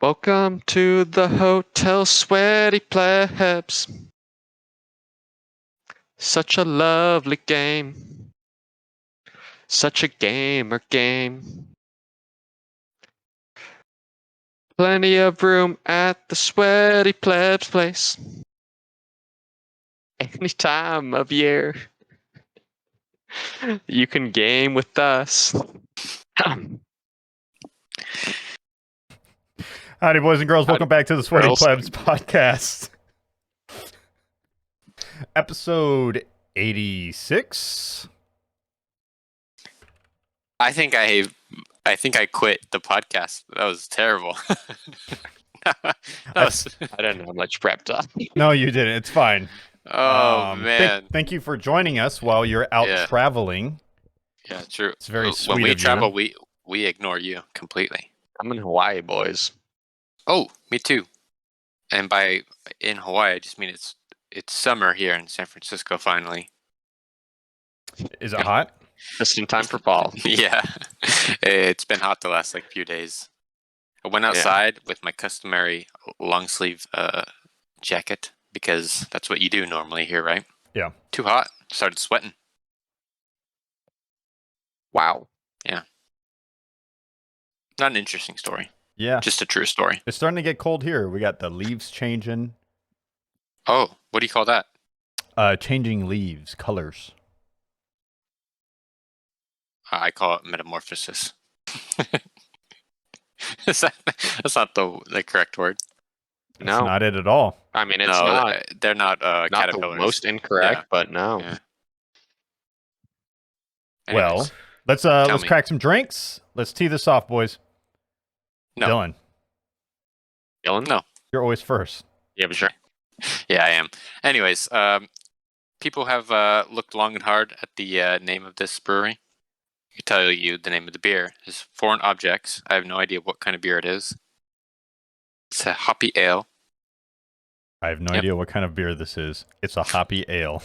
Welcome to the Hotel Sweaty Plebs. Such a lovely game. Such a gamer game. Plenty of room at the Sweaty Plebs place. Any time of year. You can game with us. Howdy, boys and girls. Welcome back to the Sweaty girls. Plebs podcast. Episode 86. I think I quit the podcast. That was terrible. I don't know how much prep time. No, you didn't. It's fine. Oh man. Thank you for joining us while you're out traveling. Yeah, true. It's very sweet. When we of travel, you. we ignore you completely. I'm in Hawaii, boys. Oh, me too. And by in Hawaii, I just mean it's summer here in San Francisco finally. Is it hot? Just in time for fall. Yeah. It's been hot the last few days. I went outside with my customary long sleeve jacket because that's what you do normally here, right? Yeah. Too hot. Started sweating. Wow. Yeah. Not an interesting story. Yeah. Just a true story. It's starting to get cold here. We got the leaves changing. Oh, what do you call that? Changing leaves, colors. I call it metamorphosis. That's not the correct word. That's not it at all. I mean, it's not. They're not caterpillars. The most incorrect, but no. Yeah. Well, let's crack some drinks. Let's tee this off, boys. No. Dylan? No. You're always first. Yeah, but sure. Yeah, I am. Anyways, people have looked long and hard at the name of this brewery. I can tell you the name of the beer is Foreign Objects. I have no idea what kind of beer it is. It's a hoppy ale. I have no idea what kind of beer this is. It's a hoppy ale.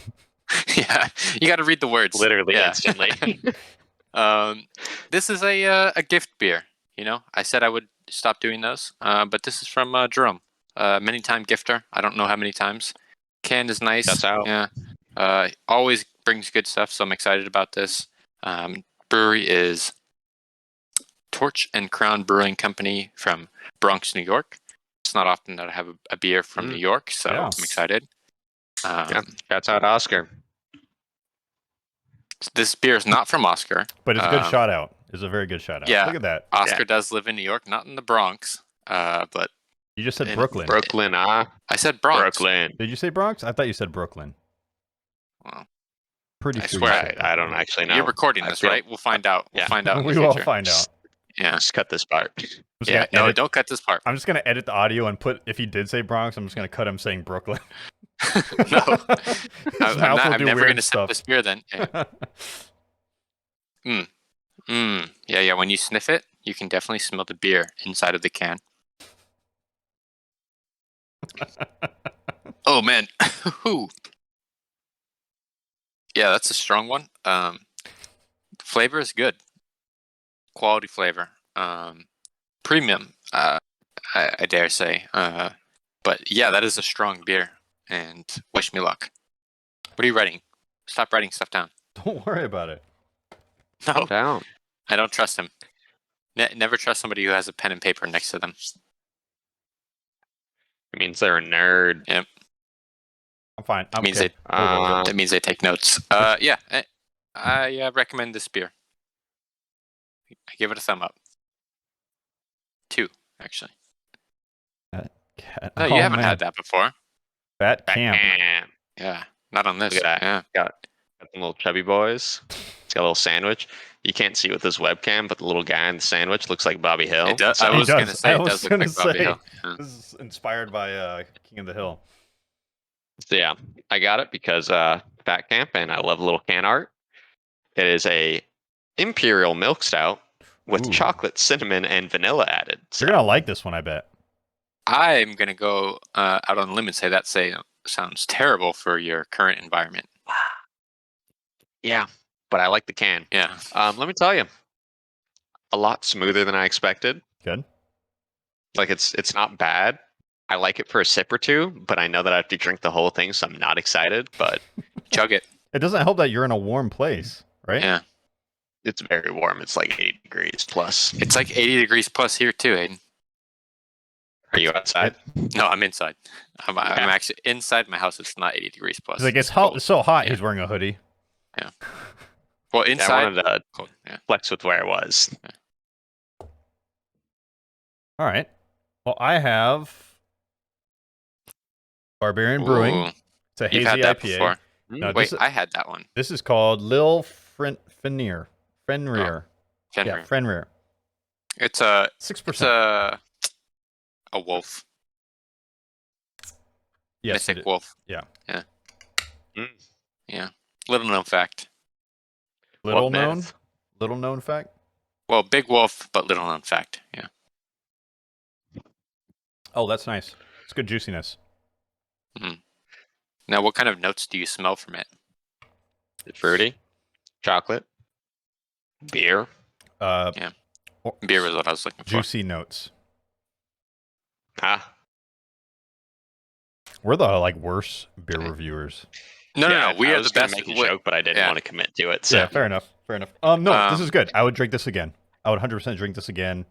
Yeah, you got to read the words. Literally instantly. This is a gift beer. You know, I said I would stop doing those, but this is from Jerome. Many time gifter. I don't know how many times. Can is nice. That's out. Yeah. Always brings good stuff, so I'm excited about this. Brewery is Torch and Crown Brewing Company from Bronx, New York. It's not often that I have a beer from New York, so I'm excited. That's out, Oscar. This beer is not from Oscar. But it's a good shout out. It's a very good shout out. Yeah. Look at that. Oscar does live in New York, not in the Bronx, but... You just said Brooklyn. Brooklyn, I said Bronx. Brooklyn. Did you say Bronx? I thought you said Brooklyn. Well, pretty I sure. swear I don't actually know. You're recording this, right? We'll find out. We'll find out. We will find out. Yeah. Just cut this part. Yeah. No, don't cut this part. I'm just gonna edit the audio and put if he did say Bronx, I'm just gonna cut him saying Brooklyn. No, I'm never gonna sip this beer then. Yeah. When you sniff it, you can definitely smell the beer inside of the can. Oh man. Yeah, that's a strong one. Flavor is good. Quality flavor. Premium, I dare say. But yeah, that is a strong beer. And wish me luck. What are you writing? Stop writing stuff down. Don't worry about it. No, Down. I don't trust him. Never trust somebody who has a pen and paper next to them. It means they're a nerd. Yep. I'm fine. That means they take notes. Yeah, I recommend this beer. I give it a thumb up. 2, actually. No, you haven't had that before. Fat Camp. Yeah, not on this. Look at that. Yeah. Got some little chubby boys. It's got a little sandwich. You can't see with this webcam, but the little guy in the sandwich looks like Bobby Hill. It does. So, I was going to say it does look like Bobby Hill. Yeah. This is inspired by King of the Hill. So yeah, I got it because Fat Camp, and I love little can art. It is a imperial milk stout with chocolate, cinnamon, and vanilla added. So. You're gonna like this one, I bet. I'm gonna go out on a limb and say that sounds terrible for your current environment. Yeah, but I like the can. Yeah. Let me tell you, a lot smoother than I expected. Good. Like it's not bad. I like it for a sip or two, but I know that I have to drink the whole thing, so I'm not excited. But Chug it. It doesn't help that you're in a warm place, right? Yeah. it's very warm. It's like 80 degrees plus. It's like 80 degrees plus here too, Aiden. Are you outside? No, I'm inside. I'm Yeah. actually inside my house. It's not 80 degrees plus. It's like it's hot, cold. so hot. Yeah. He's wearing a hoodie. Well, Yeah, I inside. wanted to Cold. Yeah. flex with where I was. All right. Well, I have Barbarian Brewing. Ooh, It's a you've hazy had that IPA. before. No, Wait, this, I had that one. this is called Lil Fenrir. Fenrir. Fenrir. Yeah, Fenrir. It's a 6%. a wolf. Yes, Mythic wolf. Yeah. Yeah. Mm. Yeah. Little known fact. Little What known. myth? Little known fact. Well, big wolf, but little known fact. Yeah. Oh, that's nice. It's good juiciness. Now, what kind of notes do you smell from it? Fruity, chocolate, beer. Yeah. Beer was what I was looking for. Juicy notes. Ah, We're the worst beer reviewers. No, yeah, no. We I are was the gonna best. make a joke, but I didn't yeah. want to commit to it. So Yeah, fair enough. Fair enough. No, this is good. I would drink this again. I would 100% drink this again.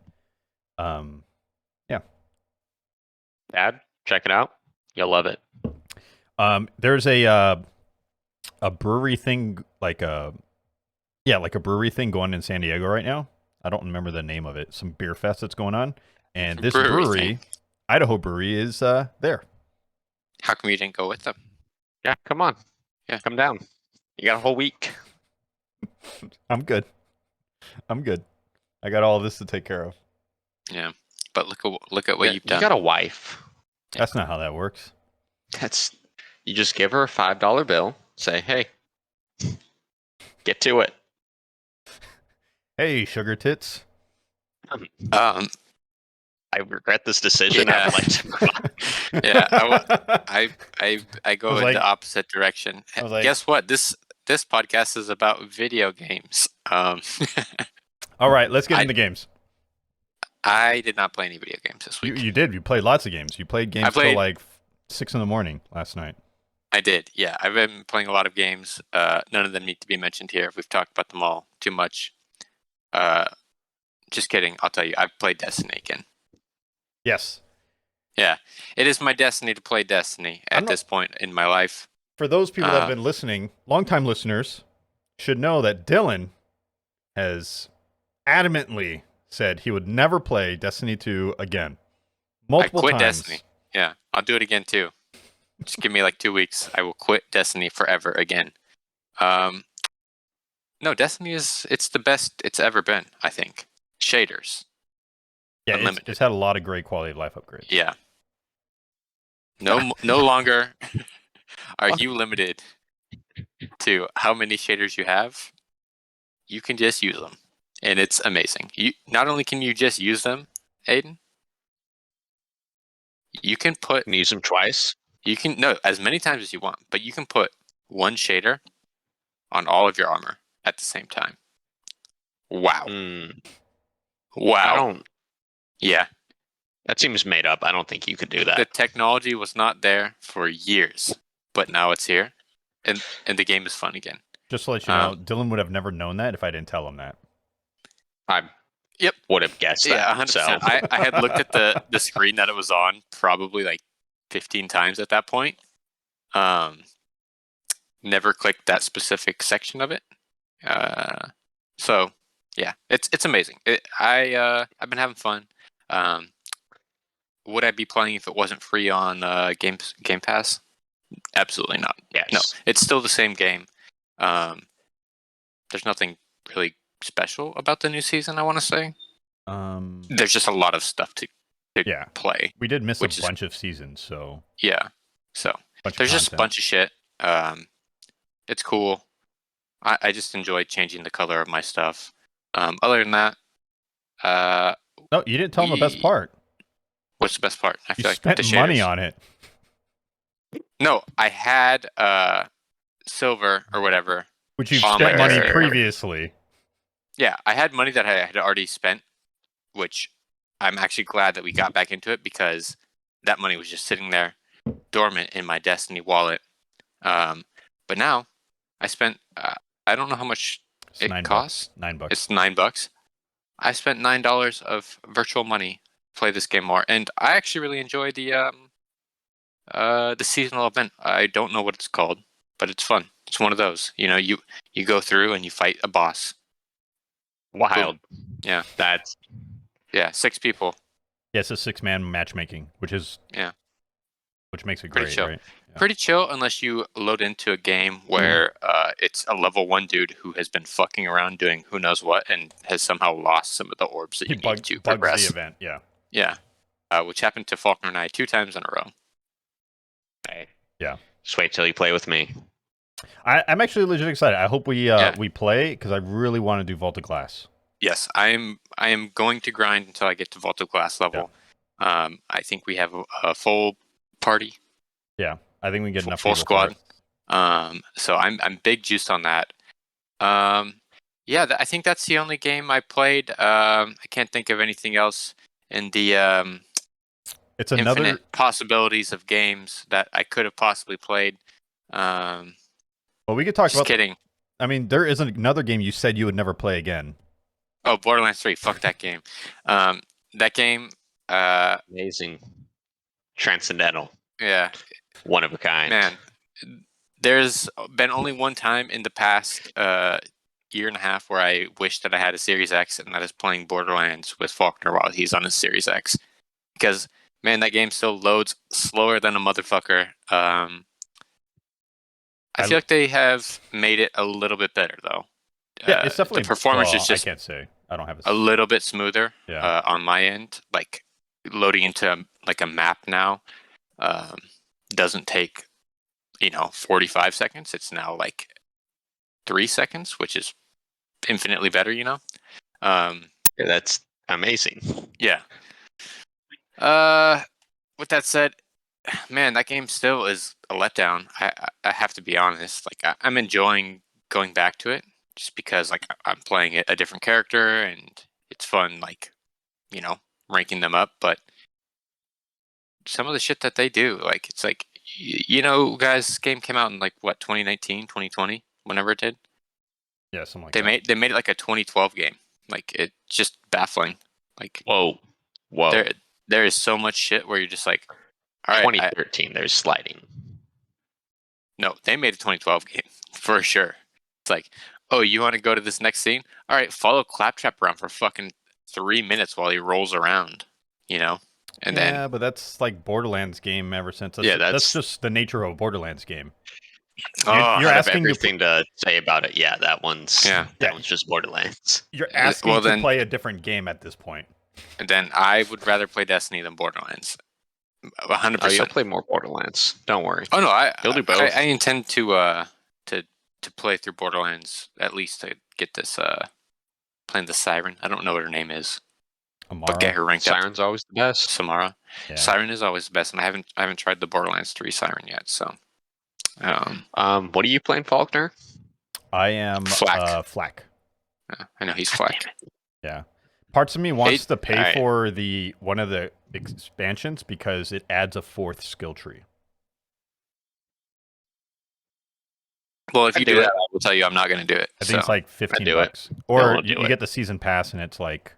Dad, check it out. You'll love it. There's a brewery thing, like a brewery thing going in San Diego right now. I don't remember the name of it. Some beer fest that's going on, and this brewery, Idaho Brewery, is there. How come you didn't go with them? Yeah, come on. Yeah, come down. You got a whole week. I'm good. I got all of this to take care of. Yeah, but look at what you've done. You got a wife. That's not how that works. You just give her a $5 bill. Say, hey, get to it. Hey, sugar tits. Um, I regret this decision. Yeah. I would like to move on. yeah, I go in the opposite direction. Guess what? This podcast is about video games. All right, let's get into games. I did not play any video games this week. You did. You played lots of games. You played games till like 6 a.m. last night. I did. Yeah, I've been playing a lot of games. None of them need to be mentioned here. We've talked about them all too much. Just kidding. I'll tell you. I've played Destiny again. Yes. Yeah, it is my destiny to play Destiny at this point in my life. For those people that have been listening, longtime listeners should know that Dylan has adamantly said he would never play Destiny 2 again. Multiple times. I quit Destiny. Yeah, I'll do it again too. Just give me like 2 weeks. I will quit Destiny forever again. No, Destiny it's the best it's ever been, I think. Shaders. Yeah, it's had a lot of great quality of life upgrades. Yeah. No longer are you limited to how many shaders you have. You can just use them, and it's amazing. You not only can you just use them, Aiden. You can use them twice. You can as many times as you want, but you can put one shader on all of your armor at the same time. Wow. Wow. Yeah. That seems made up. I don't think you could do that. The technology was not there for years, but now it's here, and the game is fun again. Just to let you know, Dylan would have never known that if I didn't tell him that. I would have guessed that. Yeah, 100%. So. I had looked at the screen that it was on probably like 15 times at that point. Never clicked that specific section of it. So yeah, it's amazing. I've been having fun. Would I be playing if it wasn't free on Game Pass? Absolutely not. Yes. No, it's still the same game. There's nothing really special about the new season, I want to say. There's just a lot of stuff to play. We did miss a bunch of seasons, so... Yeah. So, there's just a bunch of shit. It's cool. I just enjoy changing the color of my stuff. Other than that... no, you didn't tell them the best part. What's the best part? I feel like spent money on it. No, I had silver or whatever. Which you've spent money previously. Yeah, I had money that I had already spent, which I'm actually glad that we got back into it because that money was just sitting there dormant in my Destiny wallet. But now I spent I don't know how much It's it $9. costs. $9. It's $9. I spent $9 of virtual money to play this game more, and I actually really enjoy the seasonal event. I don't know what it's called, but it's fun. It's one of those. You go through and you fight a boss. Wild. Boom. Yeah. That's 6 people. Yeah, it's a 6-man matchmaking, which makes it Pretty great, chill. right? Yeah. Pretty chill unless you load into a game where it's a level 1 dude who has been fucking around doing who knows what and has somehow lost some of the orbs that He you need to bugs progress. the event, yeah. Yeah. Which happened to Falkner and I 2 times in a row. hey. Yeah. Just wait till you play with me. I'm actually legit excited. I hope we play because I really want to do Vault of Glass. Yes, I am going to grind until I get to Vault of Glass level. Yeah. I think we have a full party. Yeah, I think we get enough full people squad. For it. So I'm big juiced on that. Yeah, I think that's the only game I played. I can't think of anything else in the it's another infinite possibilities of games that I could have possibly played. Well, we could talk just about. Kidding. I mean, there is another game you said you would never play again. Oh, Borderlands 3. Fuck that game. That game. Amazing. Transcendental. Yeah. One of a kind. Man, there's been only one time in the past year and a half where I wish that I had a Series X, and that is playing Borderlands with Falkner while he's on his Series X. Because, man, that game still loads slower than a motherfucker. I feel like they have made it a little bit better, though. Yeah, it's definitely the performance is just I can't say. I don't have a little bit smoother on my end. Like loading into like a map now doesn't take 45 seconds. It's now like 3 seconds, which is infinitely better. Yeah, that's amazing. Yeah. With that said, man, that game still is a letdown. I have to be honest. Like I'm enjoying going back to it just because like I'm playing a different character and it's fun. Like ranking them up, but some of the shit that they do, like it's like guys, this game came out in like what 2019, 2020, whenever it did. Yeah, something like that. They made it like a 2012 game. Like it's just baffling. Like whoa. There is so much shit where you're just like, all right. 2013, there's sliding. No, they made a 2012 game for sure. It's like, oh, you want to go to this next scene? All right, follow Claptrap around for fucking 3 minutes while he rolls around. And then but that's like Borderlands game ever since. That's just the nature of a Borderlands game. You're asking everything to say about it. Yeah, that one's just Borderlands. You're asking to play a different game at this point. And then I would rather play Destiny than Borderlands. 100%. Oh, you'll play more Borderlands. Don't worry. Oh no, you'll do both. I intend to play through Borderlands at least to get this playing the Siren. I don't know what her name is. Amara. But get her ranked Siren's always the best. Samara. Yeah. Siren is always the best, and I haven't tried the Borderlands 3 Siren yet. So, what are you playing, Falkner? I am Flak. I know he's Flak. Yeah. Parts of me wants to pay for one of the expansions because it adds a 4th skill tree. Well, if you do that, I will tell you I'm not going to do it. I think it's like $15. Or you get the season pass and it's like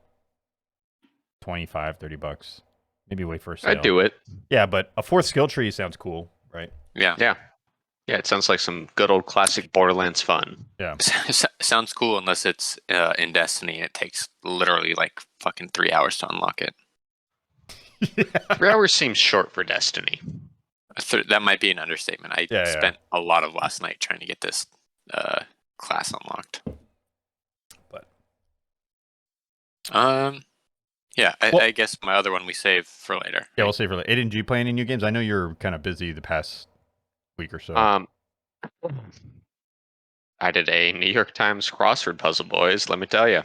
$25, $30. Maybe wait for a sale. I'd do it. Yeah, but a 4th skill tree sounds cool, right? Yeah. Yeah. Yeah, it sounds like some good old classic Borderlands fun. Yeah. Sounds cool unless it's in Destiny and it takes literally like fucking 3 hours to unlock it. 3 hours seems short for Destiny. That might be an understatement. I spent a lot of last night trying to get this class unlocked. But I guess my other one we save for later. Yeah, we'll save for later. Aiden, do you play any new games? I know you're kind of busy the past week or so. I did a New York Times crossword puzzle, boys. Let me tell you.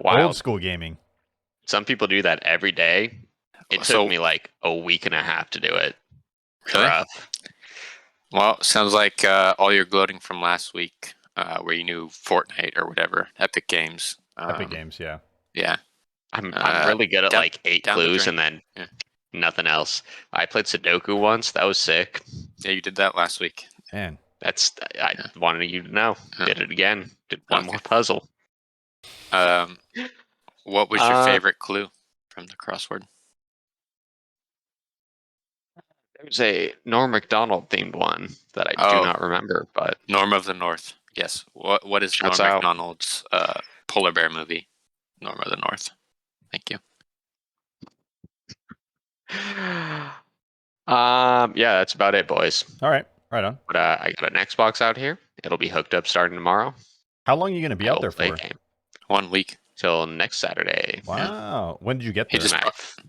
Wild. Old school gaming. Some people do that every day. It took me like a week and a half to do it. Really? Rough. Well, sounds like all your gloating from last week, where you knew Fortnite or whatever, Epic Games. Epic Games, yeah. Yeah. I'm really good at down- like 8 down the clues drain. and then Yeah. nothing else. I played Sudoku once. That was sick. Yeah, you did that last week. Man, I wanted you to know. Yeah. Did it again. Did one Okay. more puzzle. What was your favorite clue from the crossword? There's a Norm Macdonald themed one that I do not remember, but Norm of the North. Yes. What is Shouts Norm out. Macdonald's polar bear movie? Norm of the North. Thank you. Yeah, that's about it, boys. all right, right on. But I got an Xbox out here. It'll be hooked up starting tomorrow. How long are you going to be I out will there play for? a game 1 week. till next Saturday. Wow. When did you get He there? just-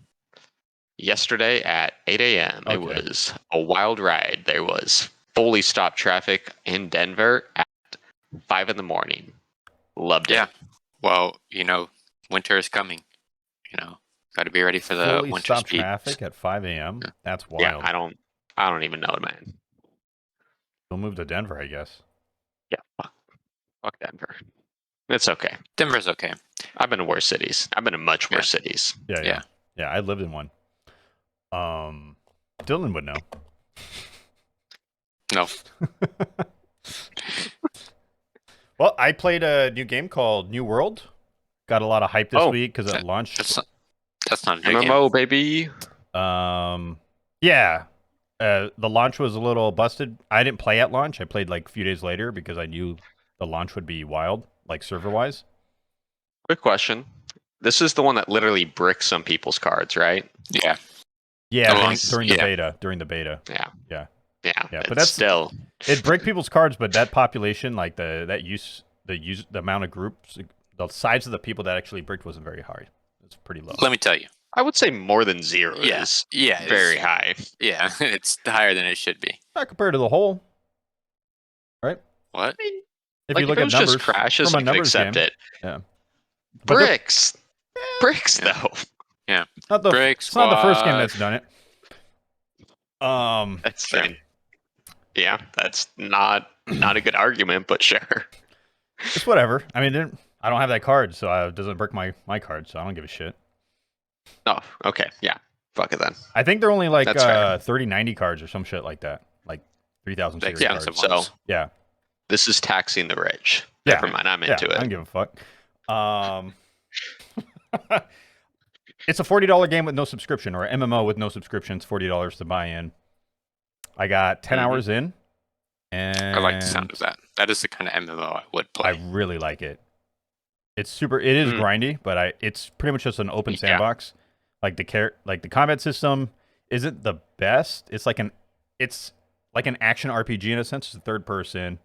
Yesterday at 8 a.m. It Okay. was a wild ride. There was fully stopped traffic in Denver at 5 in the morning. Loved Yeah. it. Well, winter is coming. Got to be ready for the Fully winter stopped speed. traffic at 5 a.m. Yeah. That's Yeah, wild. I don't even know, man. We'll move to Denver, I guess. Yeah, fuck Denver. It's okay. Denver's okay. I've been in worse cities. I've been in much worse cities. Yeah. I lived in one. Dylan would know. No. Well, I played a new game called New World. Got a lot of hype this week because it launched. That's not a new game. MMO, baby. Yeah. The launch was a little busted. I didn't play at launch. I played like a few days later because I knew the launch would be wild, like server-wise. Quick question. This is the one that literally bricks some people's cards, right? Yeah. Yeah, Nice. during the beta. Yeah. Yeah. But but that's that's still it break people's cards, but that population, like the amount of groups, the size of the people that actually bricked wasn't very high. It's pretty low. Let me tell you. I would say more than 0 is very high. Yeah, it's higher than it should be. Not compared to the whole, right? What? If Like, you look if it at was numbers, just crashes, from I a could numbers accept game, it. yeah. But they're Bricks, Yeah. though. Yeah. not the Bricks it's not the first game Squad. that's done it. That's Sure. yeah, that's not a good argument, but sure. It's whatever. I mean, I don't have that card, so it doesn't brick my card, so I don't give a shit. Oh, okay, yeah. Fuck it then. I think they're only like That's fair. 3090 cards or some shit like that, like 3000 series Yeah, cards. expensive so ones. Yeah. this is taxing the rich. Yeah. Never mind, I'm Yeah, into I don't it. give a fuck. It's a $40 game with no subscription, or MMO with no subscription. It's $40 to buy in. I got 10 hours in, and I like the sound of that. That is the kind of MMO I would play. I really like it. It is grindy, but it's pretty much just an open sandbox. Like the combat system isn't the best. It's like an action RPG in a sense. It's a third person.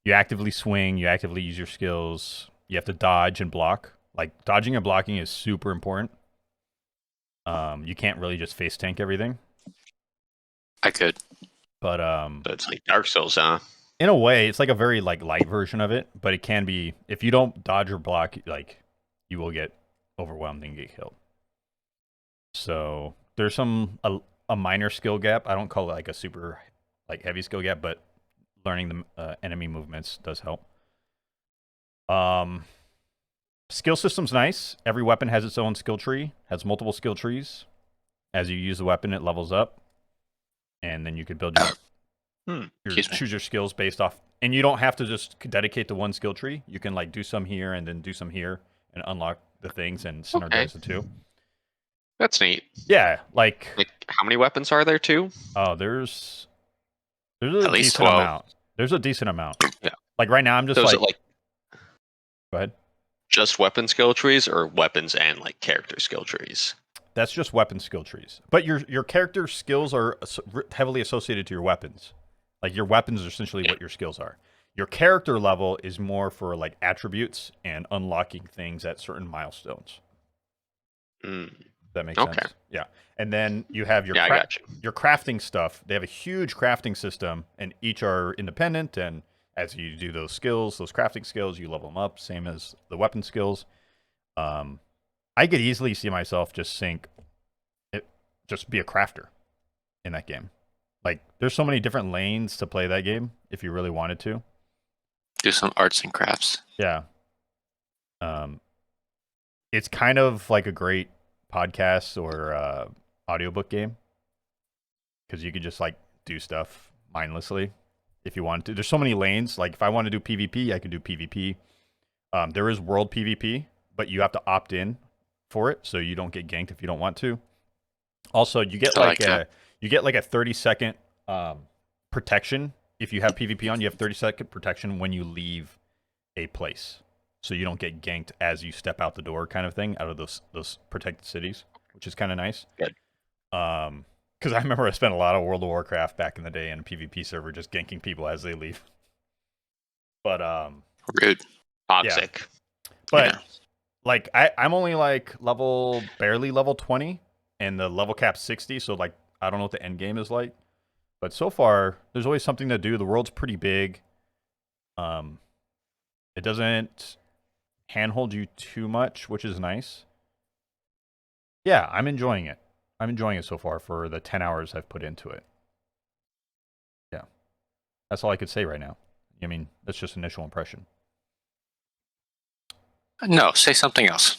You actively swing. You actively use your skills. You have to dodge and block. Like dodging and blocking is super important. You can't really just face tank everything. I could. But So it's like Dark Souls, huh? in a way, it's like a very light version of it. But it can be, if you don't dodge or block, like you will get overwhelmed and get killed. So there's a minor skill gap. I don't call it like a super heavy skill gap, but learning the enemy movements does help. Skill system's nice. Every weapon has its own skill tree, has multiple skill trees. As you use the weapon, it levels up. And then you could build choose your skills based off. And you don't have to just dedicate to one skill tree. You can do some here and then do some here and unlock the things and synergize the two. That's neat. Yeah, like how many weapons are there too? Oh, there's a At least decent 12. amount. There's a decent amount. Yeah. Like right now, I'm just So is it go ahead. Just weapon skill trees or weapons and character skill trees? That's just weapon skill trees. But your character skills are heavily associated to your weapons. Like your weapons are essentially what your skills are. Your character level is more for attributes and unlocking things at certain milestones. That makes sense. Yeah. And then you have your I got you. your crafting stuff. They have a huge crafting system, and each are independent. And as you do those crafting skills, you level them up, same as the weapon skills. I could easily see myself just be a crafter in that game. There's so many different lanes to play that game if you really wanted to. Do some arts and crafts. Yeah. it's kind of like a great podcast or audiobook game because you could just like do stuff mindlessly if you wanted to. There's so many lanes. Like if I want to do PvP, I can do PvP. There is world PvP, but you have to opt in for it, so you don't get ganked if you don't want to. Also, you get like a 30-second protection if you have PvP on. You have 30-second protection when you leave a place, so you don't get ganked as you step out the door, kind of thing, out of those protected cities, which is kind of nice. Good. Because I remember I spent a lot of World of Warcraft back in the day in a PvP server, just ganking people as they leave. But rude, toxic. Yeah. But like I'm only like barely level 20, and the level cap's 60. So like I don't know what the end game is like, but so far there's always something to do. The world's pretty big. It doesn't handhold you too much, which is nice. Yeah, I'm enjoying it. I'm enjoying it so far for the 10 hours I've put into it. Yeah. That's all I could say right now. I mean, that's just initial impression. No, say something else.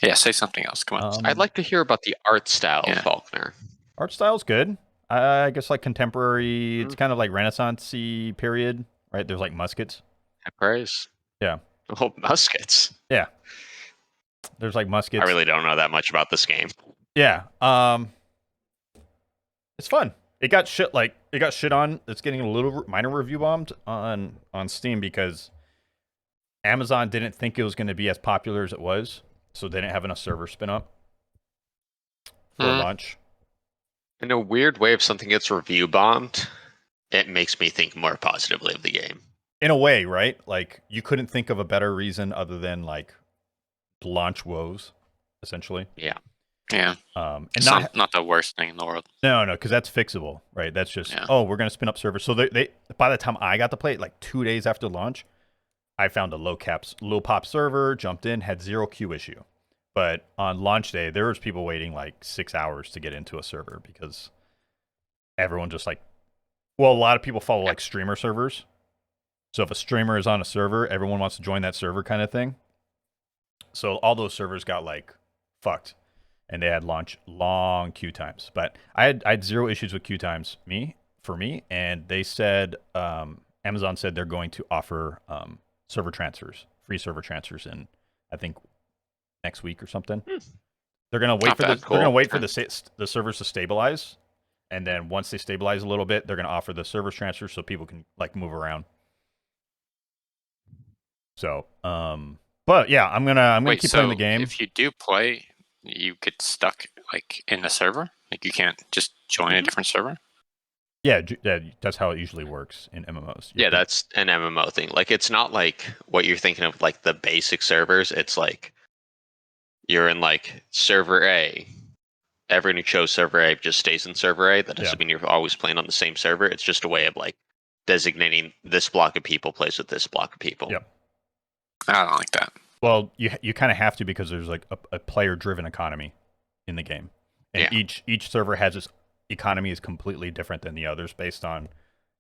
Yeah, say something else. Come on. I'd like to hear about the art style of Falkner. Art style's good. I guess like contemporary, it's kind of like Renaissance-y period, right? There's like muskets. High praise. Yeah. Oh, muskets. Yeah. There's like muskets. I really don't know that much about this game. Yeah. It's fun. It got shit on. It's getting a little minor review bombed on Steam because Amazon didn't think it was going to be as popular as it was, so they didn't have enough servers spin up for launch. In a weird way, if something gets review bombed, it makes me think more positively of the game. In a way, right? Like you couldn't think of a better reason other than like launch woes, essentially. Yeah. Yeah. And it's not the worst thing in the world. No, because that's fixable, right? That's just we're gonna spin up servers. So they by the time I got to play it, like 2 days after launch, I found a low pop server, jumped in, had 0 queue issue. But on launch day, there was people waiting like 6 hours to get into a server because everyone just like, well, a lot of people follow like streamer servers. So if a streamer is on a server, everyone wants to join that server kind of thing. So all those servers got like fucked, and they had long queue times. But I had 0 issues with queue times for me, and they said Amazon said they're going to offer server transfers, free server transfers in I think next week or something. They're gonna wait for the servers to stabilize, and then once they stabilize a little bit, they're gonna offer the servers transfer so people can like move around. So, but yeah, I'm gonna keep playing the game. If you do play, you get stuck like in the server. Like you can't just join a different server. Yeah, that's how it usually works in MMOs. Yeah, that's an MMO thing. Like it's not like what you're thinking of, like the basic servers. It's like you're in like server A. Everyone who chose server A just stays in server A. That doesn't mean you're always playing on the same server. It's just a way of like designating this block of people plays with this block of people. Yep. I don't like that. Well, you kind of have to because there's like a player-driven economy in the game, and each server has its economy is completely different than the others based on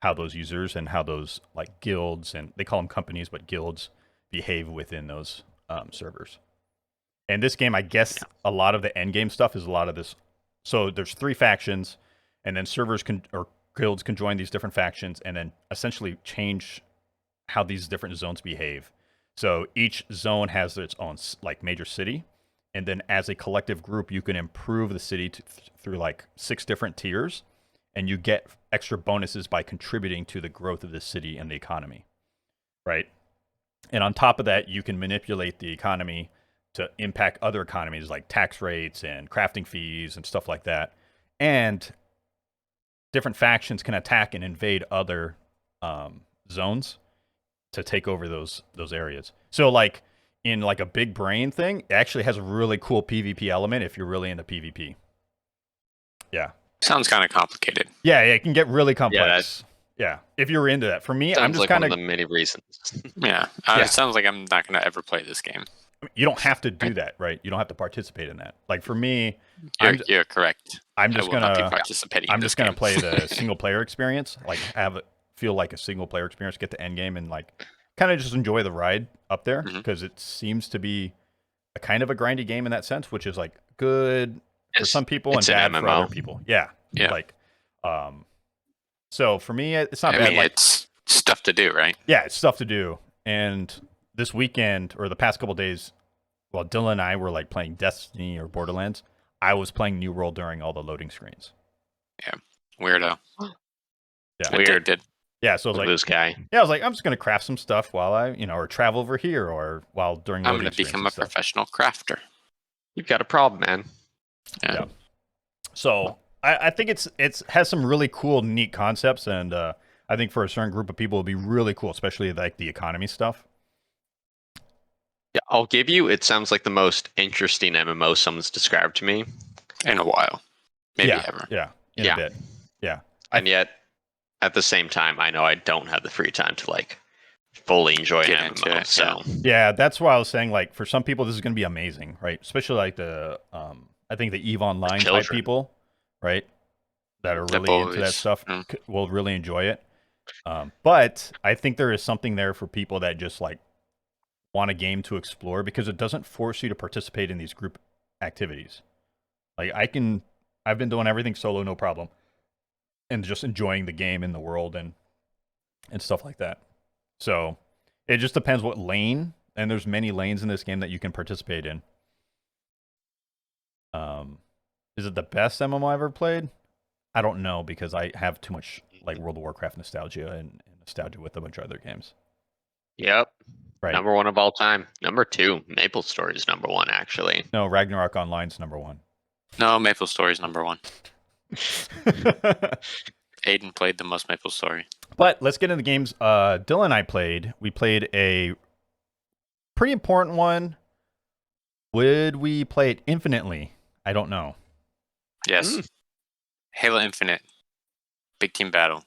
how those users and how those like guilds, and they call them companies, but guilds behave within those servers. And this game, I guess a lot of the end game stuff is a lot of this. So there's 3 factions, and then servers or guilds can join these different factions and then essentially change how these different zones behave. So each zone has its own like major city, and then as a collective group, you can improve the city through like 6 different tiers, and you get extra bonuses by contributing to the growth of the city and the economy, right? And on top of that, you can manipulate the economy to impact other economies like tax rates and crafting fees and stuff like that. And different factions can attack and invade other zones to take over those areas. So like in like a big brain thing, it actually has a really cool PvP element if you're really into PvP. Yeah. Sounds kind of complicated. Yeah, it can get really complex. Yeah, if you're into that. For me, I'm just like kind one of the many reasons. It sounds like I'm not going to ever play this game. You don't have to do that, right? You don't have to participate in that. Like for me, you're correct. I'm just not be participating. I'm just gonna play the single player experience, like feel like a single player experience, get to end game, and like kind of just enjoy the ride up there because it seems to be a kind of a grindy game in that sense, which is like good for some people and It's an bad for MMO. other people. Yeah. Yeah. Like, so for me, it's not I bad. mean, Like, it's stuff to do, right? yeah, it's stuff to do. And this weekend or the past couple days, while Dylan and I were like playing Destiny or Borderlands, I was playing New World during all the loading screens. Weirdo. Yeah. Weird. Did. Yeah, so I was like, This guy. yeah, I was like, I'm just gonna craft some stuff while I, or travel over here, or while during I'm loading going to screens become and a stuff. professional crafter. You've got a problem, man. Yeah. So I think it's has some really cool, neat concepts, and I think for a certain group of people, it'd be really cool, especially like the economy stuff. Yeah, I'll give you. It sounds like the most interesting MMO someone's described to me, In a while. Maybe ever. Yeah, in Yeah. a bit. Yeah, and yet at the same time, I know I don't have the free time to like fully enjoy Get an into MMO. it, So yeah, that's why I was saying like for some people this is going to be amazing, right? Especially like the I think the Eve Online type children. people, right? That are The really into that boys. stuff Mm. will really enjoy it. But I think there is something there for people that just like want a game to explore because it doesn't force you to participate in these group activities. Like I've been doing everything solo, no problem, and just enjoying the game and the world and stuff like that. So it just depends what lane, and there's many lanes in this game that you can participate in. Is it the best MMO I ever played? I don't know because I have too much like World of Warcraft nostalgia and nostalgia with a bunch of other games. Yep. Right. Number 1 of all time. Number 2, Maple Story is number 1, actually. No, Ragnarok Online's number 1. No, Maple Story's number 1. Aiden played the most Maple Story. But let's get into games. Dylan and I played. We played a pretty important one. Would we play it infinitely? I don't know. Yes. Halo Infinite. Big team battle.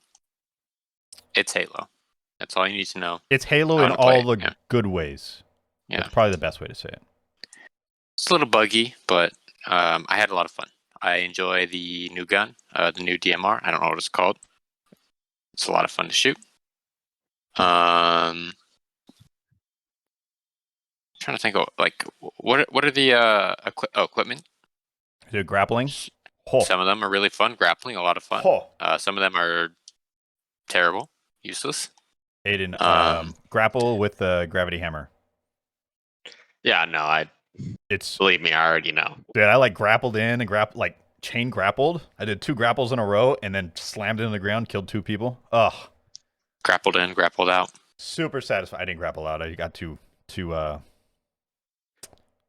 It's Halo. That's all you need to know. It's Halo I in wanna play all it, the yeah. good ways. Yeah. That's probably the best way to say it. It's a little buggy, but I had a lot of fun. I enjoy the new gun, the new DMR. I don't know what it's called. It's a lot of fun to shoot. Trying to think of like what are the equipment? The grappling. Oh. Some of them are really fun. Grappling, a lot of fun. Oh. Some of them are terrible, useless. Aiden, grapple with the gravity hammer. Yeah, no, It's believe me, I already know. dude. I like grappled in and like chain grappled. I did 2 grapples in a row and then slammed into the ground, killed 2 people. Ugh. Grappled in, grappled out. Super satisfied. I didn't grapple out. I got too juiced.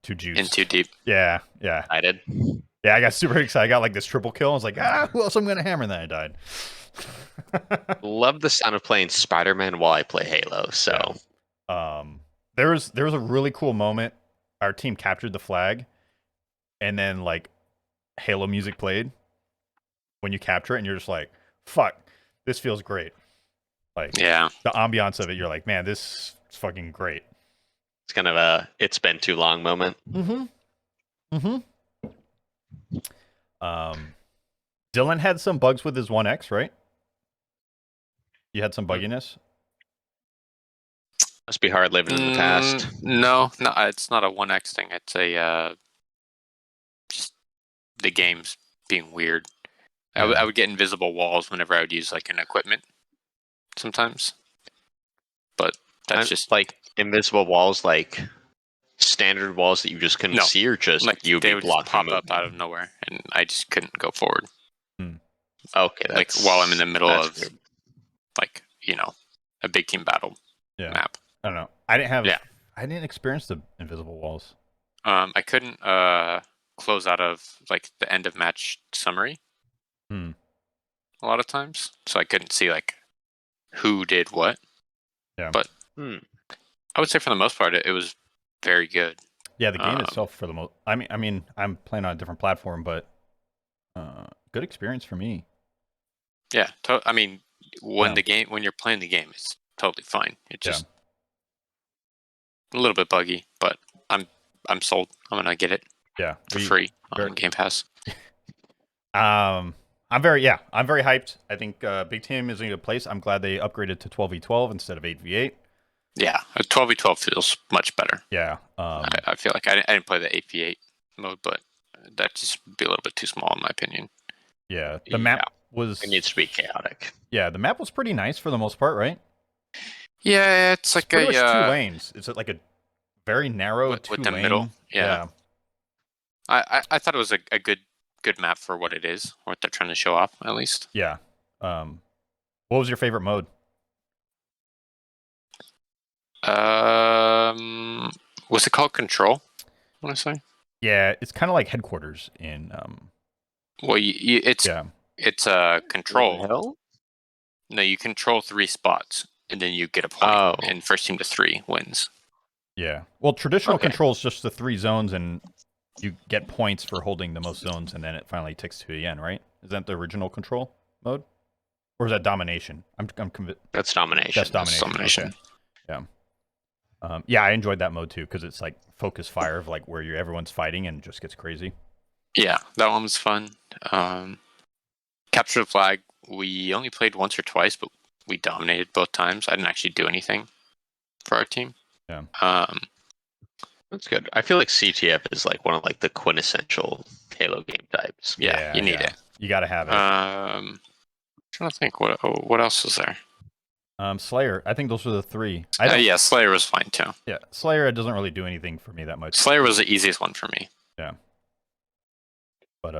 In too deep. Yeah. I did. Yeah, I got super excited. I got like this triple kill. I was like, who else I'm gonna hammer? And then I died. Love the sound of playing Spider-Man while I play Halo. So there was a really cool moment. Our team captured the flag, and then like Halo music played when you capture it, and you're just like, fuck, this feels great. Like, yeah, the ambiance of it, you're like, man, this is fucking great. it's kind of a "it's been too long" moment. Dylan had some bugs with his 1X, right? You had some bugginess. Must be hard living in the past. No, it's not a 1X thing. It's a just the game's being weird. Yeah. I would get invisible walls whenever I would use like an equipment sometimes, but that's just like invisible walls, like standard walls that you just couldn't see, or just like you'd they be would just blocking pop up out of nowhere, and I just couldn't go forward. Okay, like while I'm in the middle of weird. like a big team battle map. I don't know. I didn't experience the invisible walls. I couldn't close out of like the end of match summary a lot of times, so I couldn't see like who did what. Yeah, but I would say for the most part it was very good. Yeah, the game itself for the most. I mean, I'm playing on a different platform, but good experience for me. Yeah, I mean, when you're playing the game, it's totally fine. It's just a little bit buggy, but I'm sold. I'm gonna get it. Yeah, for free on Game Pass. I'm very hyped. I think Big Team is in a good place. I'm glad they upgraded to 12v12 instead of 8v8. Yeah, a 12v12 feels much better. Yeah. I feel like I didn't play the 8v8 mode, but that just be a little bit too small in my opinion. Yeah. The map was. It needs to be chaotic. Yeah, the map was pretty nice for the most part, right? Yeah, it's like pretty much 2 lanes. It's like a very narrow with the 2-lane. middle. Yeah. I thought it was a good map for what it is, what they're trying to show off, at least. Yeah. What was your favorite mode? Was it called Control? I want to say. Yeah, it's kind of like headquarters in. Well, it's control. What the hell? No, you control 3 spots, and then you get a point. Oh. And first team to 3 wins. Yeah. Well, traditional control is just the 3 zones, and you get points for holding the most zones, and then it finally ticks to the end, right? Is that the original control mode, or is that domination? I'm convinced. That's domination. That's domination. Okay. Yeah. Yeah, I enjoyed that mode too because it's like focus fire of like where everyone's fighting and it just gets crazy. Yeah, that one was fun. Capture the flag. We only played once or twice, but we dominated both times. I didn't actually do anything for our team. Yeah. That's good. I feel like CTF is like one of like the quintessential Halo game types. Yeah, you need it. You got to have it. I'm trying to think what else is there. Slayer. I think those were the 3. Yeah, Slayer was fine too. Yeah, Slayer doesn't really do anything for me that much. Slayer was the easiest one for me. Yeah. But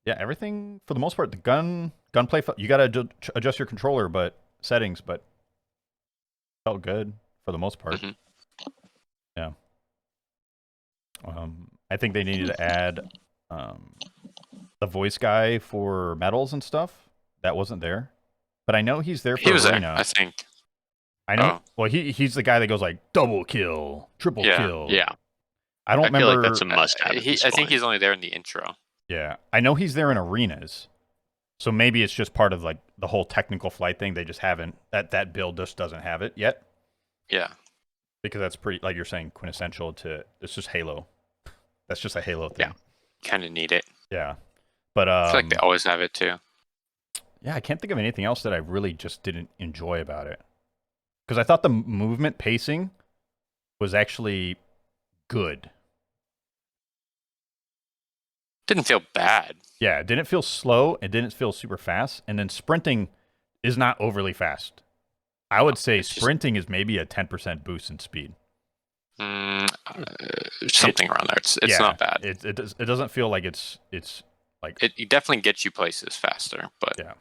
yeah, everything for the most part. The gunplay. You got to adjust your controller, but settings, but felt good for the most part. Mm-hmm. Yeah. I think they needed to add the voice guy for medals and stuff. That wasn't there. But I know he's there for Arena. There, I think. I know. Oh. Well, he's the guy that goes like double kill, triple kill. Yeah. I don't remember. Feel like that's a must-have. I think he's only there in the intro. Yeah, I know he's there in arenas. So maybe it's just part of like the whole technical flight thing. They just haven't that build just doesn't have it yet. Yeah. Because that's pretty, like you're saying, quintessential to. It's just Halo. That's just a Halo thing. Yeah. Kind of need it. Yeah. But I feel like they always have it too. Yeah, I can't think of anything else that I really just didn't enjoy about it. Because I thought the movement pacing was actually good. Didn't feel bad. Yeah, it didn't feel slow. It didn't feel super fast. And then sprinting is not overly fast. I would say sprinting is maybe a 10% boost in speed. Something around there. It's not bad. It doesn't feel like it's like it definitely gets you places faster, but yeah,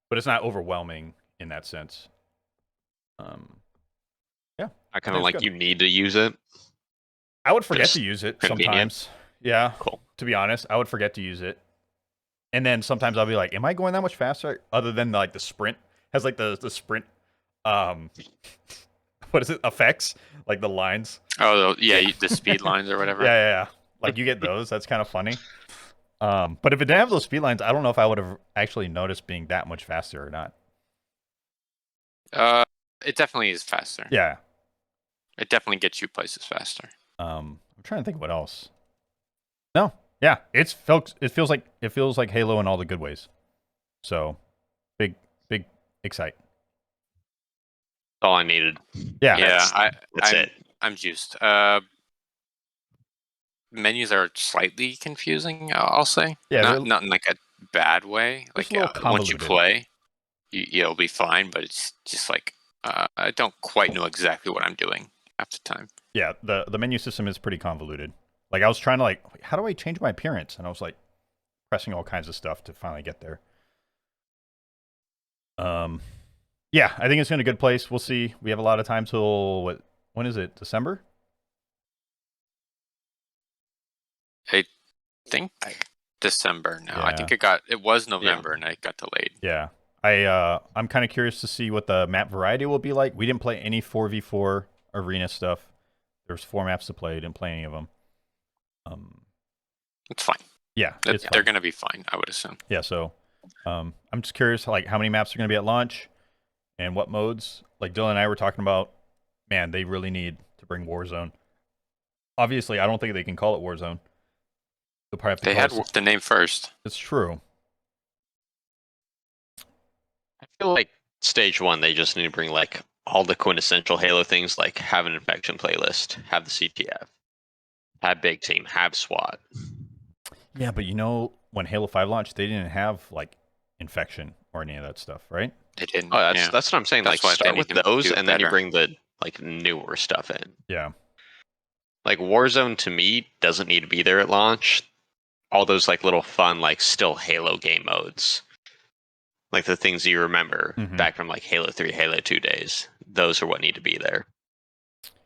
but it's not overwhelming in that sense. Yeah, I kind of like good. You need to use it. I would forget to use it sometimes. Yeah, cool. To be honest, I would forget to use it, and then sometimes I'll be like, "Am I going that much faster?" Other than like the sprint has like the sprint, what is it? Effects like the lines. Oh yeah, the speed lines or whatever. Yeah. Like you get those. That's kind of funny. But if it didn't have those speed lines, I don't know if I would have actually noticed being that much faster or not. It definitely is faster. Yeah. It definitely gets you places faster. I'm trying to think what else. No. Yeah. It feels like Halo in all the good ways. So big excite. All I needed. Yeah. That's it. I'm juiced. Menus are slightly confusing, I'll say. Yeah, not in like a bad way. Like once you play, you'll be fine. But it's just like I don't quite know exactly what I'm doing half the time. Yeah, the menu system is pretty convoluted. Like I was trying to like, how do I change my appearance? And I was like pressing all kinds of stuff to finally get there. Yeah, I think it's in a good place. We'll see. We have a lot of time till when is it? December? I think December now. Yeah. I think it was November and it got delayed. Yeah. I'm kind of curious to see what the map variety will be like. We didn't play any 4v4 arena stuff. There's 4 maps to play. Didn't play any of them. It's fine. Yeah, they're going to be fine, I would assume. Yeah, so I'm just curious like how many maps are going to be at launch and what modes. Like Dylan and I were talking about, man, they really need to bring Warzone. Obviously, I don't think they can call it Warzone. They'll probably have to they had the name first. It's true. I feel like stage 1, they just need to bring like all the quintessential Halo things, like have an infection playlist, have the CTF, have big team, have SWAT. Yeah, but when Halo 5 launched, they didn't have like infection or any of that stuff, right? They didn't. Oh, that's yeah. that's what I'm saying. That's Like why they start need with to those, do it and then you better. bring the like newer stuff in. Yeah. Like Warzone to me doesn't need to be there at launch. All those like little fun, like still Halo game modes, like the things you remember back from like Halo 3, Halo 2 days. Those are what need to be there.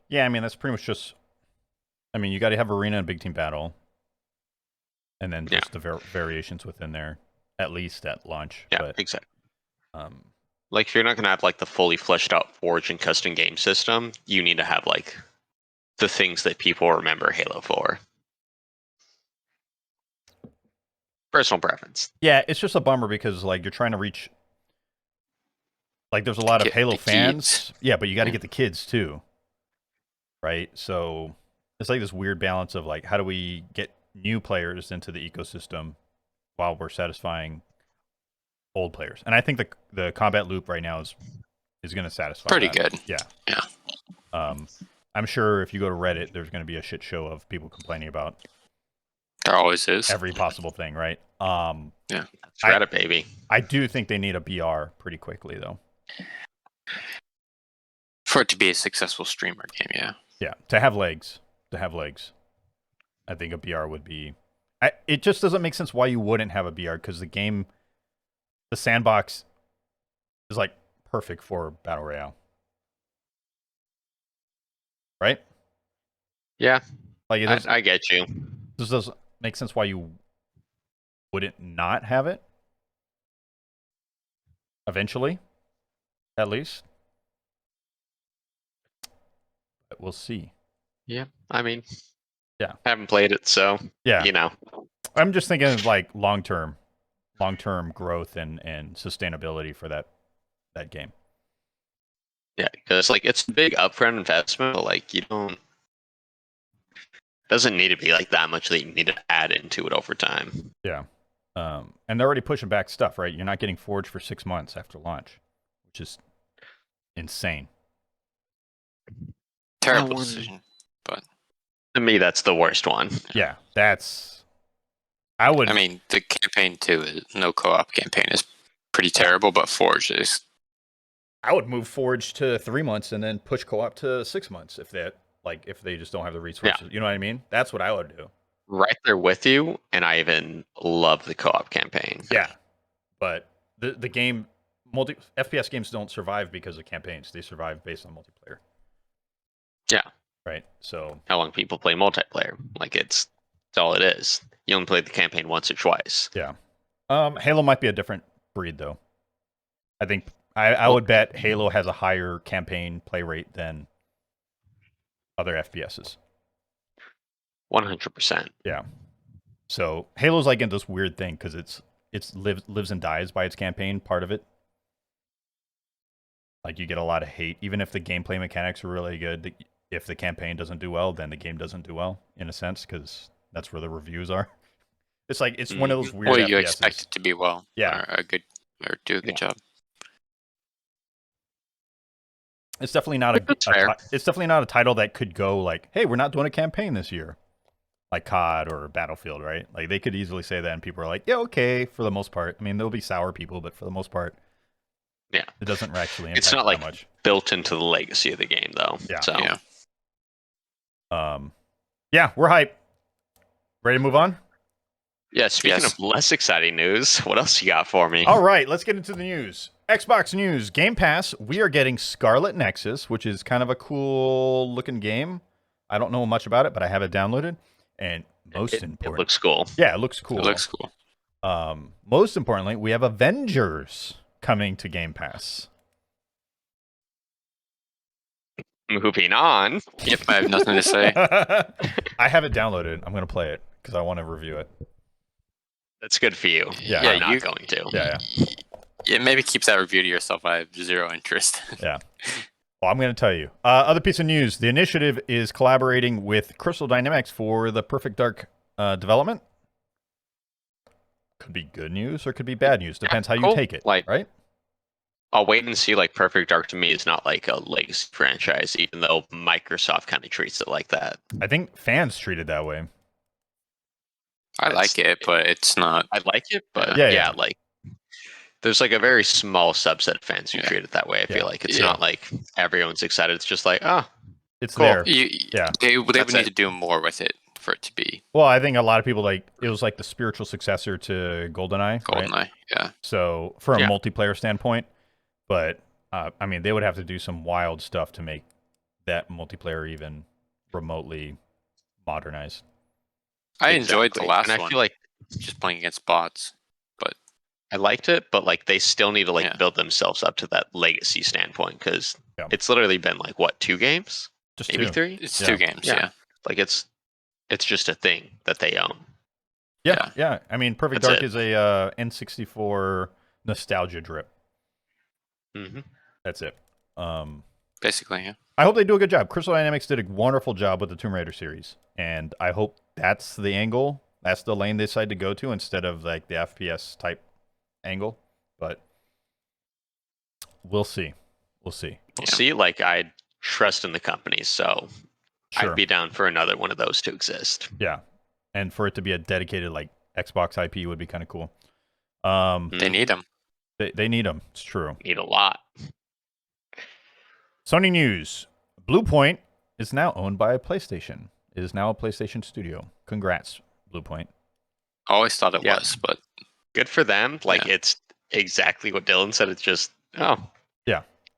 Yeah, I mean that's pretty much just. I mean, you got to have arena and big team battle, and then just the variations within there, at least at launch. Yeah, but, exactly. Um, Like if you're not gonna have like the fully fleshed out Forge and custom game system, you need to have like the things that people remember Halo for. Personal preference. yeah, it's just a bummer because like you're trying to reach. Like, there's a lot of Get Halo the fans. kids. Yeah, but you got to Yeah. get the kids too, right? So it's like this weird balance of like, how do we get new players into the ecosystem while we're satisfying old players? And I think the combat loop right now is going to satisfy. Pretty that. good. Yeah. Yeah. I'm sure if you go to Reddit, there's going to be a shit show of people complaining about There always is. every possible thing, right? Yeah. That's Reddit, baby. I do think they need a BR pretty quickly, though. For it to be a successful streamer game, yeah. Yeah, to have legs. I think a BR would be. It just doesn't make sense why you wouldn't have a BR because the sandbox, is like perfect for battle royale, right? Yeah, Like I get you. This doesn't make sense why you wouldn't not have it. Eventually, at least. But we'll see. Yeah, I mean, yeah, I haven't played it, so yeah, you know. I'm just thinking of like long term growth and sustainability for that game. Yeah, because like it's a big upfront investment, but like you don't doesn't need to be like that much that you need to add into it over time. Yeah. And they're already pushing back stuff, right? You're not getting Forge for 6 months after launch, which is insane. Terrible decision, but to me, that's the worst one. Yeah, I mean, the campaign too is no co-op campaign is pretty terrible, but Forge is. I would move Forge to 3 months and then push co-op to 6 months if they just don't have the resources. Yeah. You know what I mean? That's what I would do. Right there with you, and I even love the co-op campaign. Yeah, but the game, FPS games don't survive because of campaigns. They survive based on multiplayer. Yeah. Right. So how long people play multiplayer? Like it's all it is. You only play the campaign once or twice. Yeah. Halo might be a different breed though. I think I would bet Halo has a higher campaign play rate than other FPSs. 100%. Yeah. So Halo's like in this weird thing because it's lives and dies by its campaign part of it. Like you get a lot of hate, even if the gameplay mechanics are really good. If the campaign doesn't do well, then the game doesn't do well in a sense because that's where the reviews are. It's like it's one of those weird. Well, you FPSs. expect it to be well, yeah, or do a good job. It's definitely not it's definitely not a title that could go like, hey, we're not doing a campaign this year, like COD or Battlefield, right? Like they could easily say that, and people are like, yeah, okay, for the most part. I mean, there'll be sour people, but for the most part, yeah, it doesn't actually impact it's not like much. Built into the legacy of the game, though. Yeah. So. Yeah, we're hyped. Ready to move on? Yeah, speaking of less exciting news, what else you got for me? All right, let's get into the news. Xbox news. Game Pass, we are getting Scarlet Nexus, which is kind of a cool looking game. I don't know much about it, but I have it downloaded. And most important, it looks cool. Yeah, it looks cool. It looks cool. Most importantly, we have Avengers coming to Game Pass. Moving on. Yep, I have nothing to say. I have it downloaded. I'm going to play it because I want to review it. That's good for you. Yeah, I'm not going to. Yeah. Yeah, maybe keep that review to yourself. I have zero interest. Yeah. Well, I'm going to tell you. Other piece of news. The initiative is collaborating with Crystal Dynamics for the Perfect Dark development. Could be good news or could be bad news. Depends how you take it, right? I'll wait and see. Like Perfect Dark to me is not like a legacy franchise, even though Microsoft kind of treats it like that. I think fans treat it that way. I like it, but it's not. I like it, but Yeah. like there's like a very small subset of fans who treat it that way. I feel like it's not like everyone's excited. It's just like, oh, it's cool. there. They would need to do more with it for it to be. Well, I think a lot of people like it was like the spiritual successor to GoldenEye. Right? Yeah. So from a multiplayer standpoint, but I mean, they would have to do some wild stuff to make that multiplayer even remotely modernized. I enjoyed the last one. I feel like just playing against bots, but I liked it, but like they still need to like build themselves up to that legacy standpoint because it's literally been like what 2 games, just maybe 2. 3. It's 2 games, yeah. Like it's just a thing that they own. Yeah. I mean, Perfect Dark is a N64 nostalgia drip. Mm-hmm. That's it. Basically, yeah. I hope they do a good job. Crystal Dynamics did a wonderful job with the Tomb Raider series, and I hope that's the angle, that's the lane they decide to go to instead of like the FPS type angle. But we'll see. We'll see. We'll see. Like I trust in the company, so I'd be down for another one of those to exist. Yeah, and for it to be a dedicated like Xbox IP would be kind of cool. They need them. They need them. It's true. Need a lot. Sony news: Bluepoint is now owned by PlayStation. It is now a PlayStation studio. Congrats, Bluepoint. I always thought it was, but good for them. Like it's exactly what Dylan said. It's just thought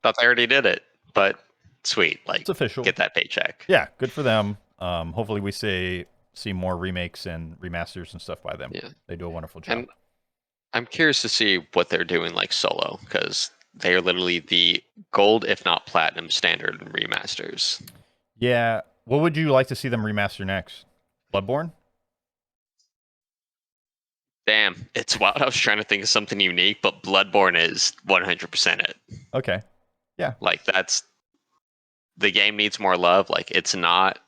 they already did it, but sweet. Like it's official. Get that paycheck. Yeah, good for them. Hopefully we see more remakes and remasters and stuff by them. Yeah, they do a wonderful job. And I'm curious to see what they're doing like solo because they are literally the gold, if not platinum, standard in remasters. Yeah. What would you like to see them remaster next? Bloodborne? Damn, it's wild. I was trying to think of something unique, but Bloodborne is 100% it. Okay. Yeah. Like that's the game needs more love. Like it's not.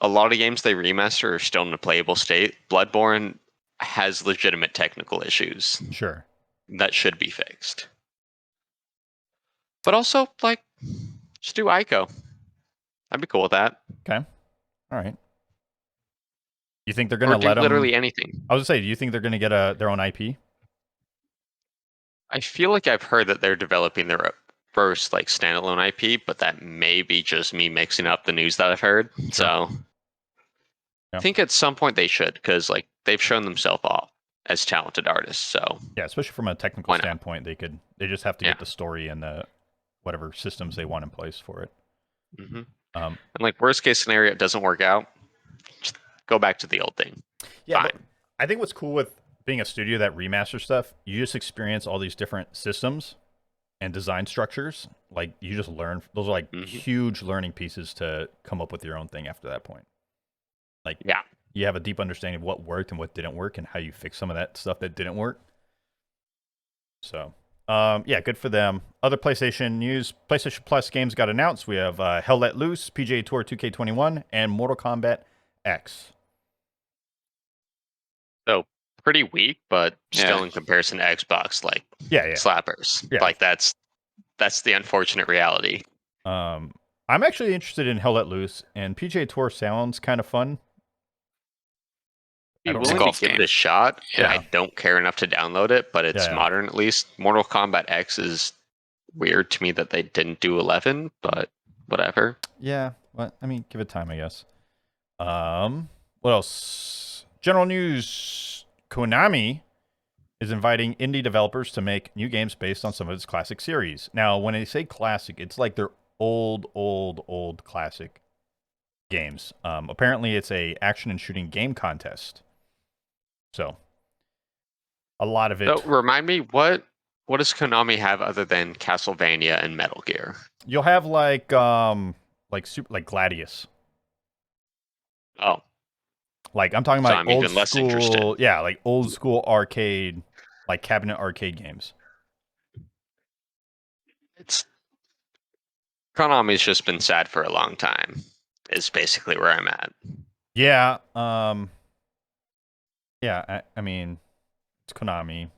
A lot of games they remaster are still in a playable state. Bloodborne has legitimate technical issues. Sure. That should be fixed. But also, like, just do Ico. I'd be cool with that. Okay. All right. You think they're going to let them... literally anything. I was going to say, do you think they're going to get their own IP? I feel like I've heard that they're developing their first, like, standalone IP, but that may be just me mixing up the news that I've heard. Sure. So I think at some point they should, because, like, they've shown themselves off as talented artists. So yeah, especially from a technical standpoint, they just have to get the story and the whatever systems they want in place for it. Mm-hmm. And like worst case scenario, it doesn't work out. Just go back to the old thing. Yeah, but I think what's cool with being a studio that remasters stuff, you just experience all these different systems and design structures. Like you just learn; those are like huge learning pieces to come up with your own thing after that point. Like you have a deep understanding of what worked and what didn't work, and how you fix some of that stuff that didn't work. So. Yeah, good for them. Other PlayStation news: PlayStation Plus games got announced. We have Hell Let Loose, PGA Tour 2K21, and Mortal Kombat X. So pretty weak, but still in comparison to Xbox, like slappers. Yeah. Like that's the unfortunate reality. I'm actually interested in Hell Let Loose, and PGA Tour sounds kind of fun. Be willing to give it a shot. Yeah. I don't care enough to download it, but it's modern at least. Mortal Kombat X is weird to me that they didn't do 11, but whatever. Yeah, well, I mean, give it time, I guess. What else? General news: Konami is inviting indie developers to make new games based on some of its classic series. Now, when I say classic, it's like they're old classic games. Apparently, it's a action and shooting game contest. So, a lot of it. So, remind me, what does Konami have other than Castlevania and Metal Gear? You'll have like Gladius. Oh, like I'm talking about old even less school. Interested. Yeah, like old school arcade, like cabinet arcade games. Konami's just been sad for a long time. Is basically where I'm at. Yeah. Yeah, I mean, it's Konami.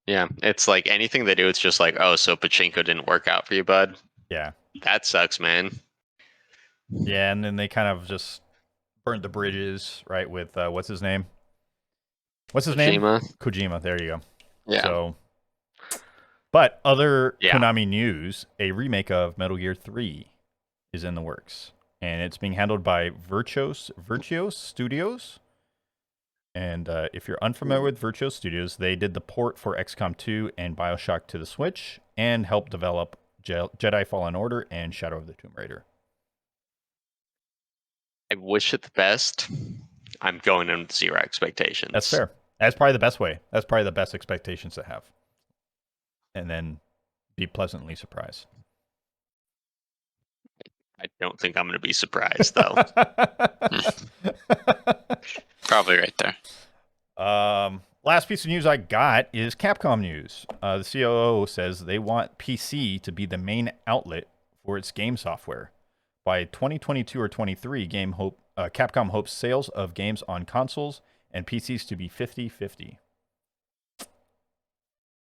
Yeah, it's like anything they do, it's just like, oh, so pachinko didn't work out for you, bud. Yeah. That sucks, man. Yeah, and then they kind of just burnt the bridges, right? With what's his name? What's his name? Kojima. Kojima. There you go. Yeah. So, but other Yeah. Konami news: a remake of Metal Gear 3 is in the works, and it's being handled by Virtuos Studios. And if you're unfamiliar with Virtuos Studios, they did the port for XCOM 2 and BioShock to the Switch, and helped develop Jedi Fallen Order and Shadow of the Tomb Raider. I wish it the best. I'm going in with zero expectations. That's fair. That's probably the best way. That's probably the best expectations to have. And then be pleasantly surprised. I don't think I'm going to be surprised, though. Probably right there. Last piece of news I got is Capcom news. The COO says they want PC to be the main outlet for its game software. By 2022 or 23, Capcom hopes sales of games on consoles and PCs to be 50-50.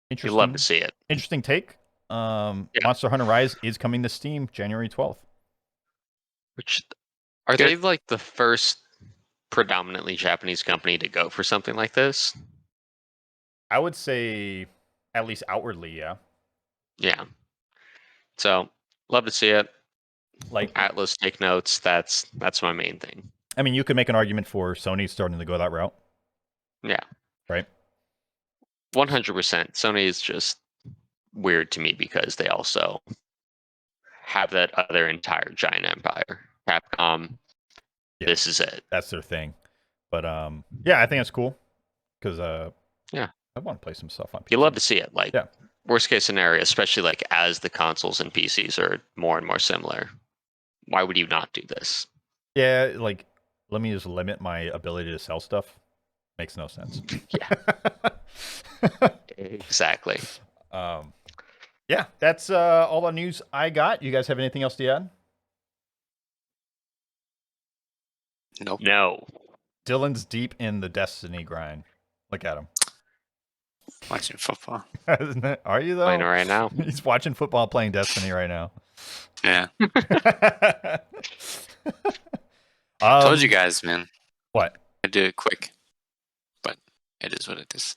You'd love to see it. Interesting take. Monster Hunter Rise is coming to Steam January 12th. Which are they like the first predominantly Japanese company to go for something like this? I would say, at least outwardly, yeah. Yeah. So, love to see it. Like Atlas, take notes. That's my main thing. I mean, you could make an argument for Sony starting to go that route. Yeah. Right. 100%. Sony is just weird to me because they also have that other entire giant empire. Capcom. Yeah, this is it. That's their thing. But yeah, I think it's cool because yeah, I want to play some stuff on PC. You love to see it. Like, yeah. Worst case scenario, especially like as the consoles and PCs are more and more similar. Why would you not do this? Yeah, like let me just limit my ability to sell stuff. Makes no sense. Yeah. Exactly. Yeah, that's all the news I got. You guys have anything else to add? Nope. No. Dylan's deep in the Destiny grind. Look at him. Watching football. Are you though? Playing it right now. He's watching football, playing Destiny right now. Yeah. Told you guys, man. What? I do it quick, but it is what it is.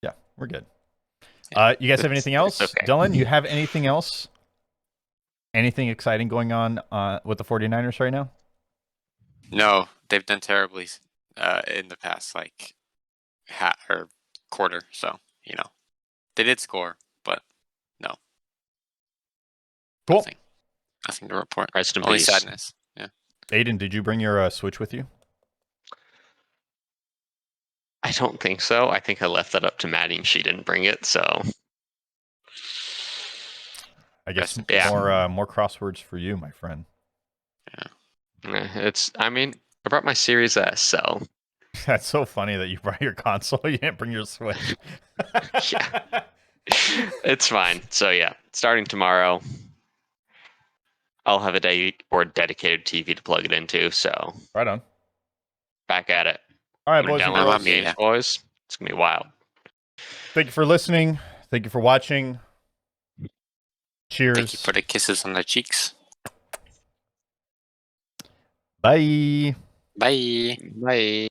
Yeah, we're good. Yeah, you guys have anything else? Okay. Dylan, you have anything else? Anything exciting going on with the 49ers right now? No, they've done terribly in the past, like or quarter. So they did score, but no. Cool. Nothing to report. Rest in Only peace. sadness. Yeah. Aiden, did you bring your Switch with you? I don't think so. I think I left that up to Maddie and she didn't bring it, so I guess Yeah. more crosswords for you, my friend. Yeah. I brought my Series S, so That's so funny that you brought your console. You didn't bring your Switch. yeah. It's fine. So yeah, starting tomorrow, I'll have a dedicated TV to plug it into. So Right on. back at it. All right, I'm gonna boys and download girls. the games, boys. It's gonna be wild. Thank you for listening. Thank you for watching. Cheers. Thank you for the kisses on the cheeks. Bye. Bye. Bye.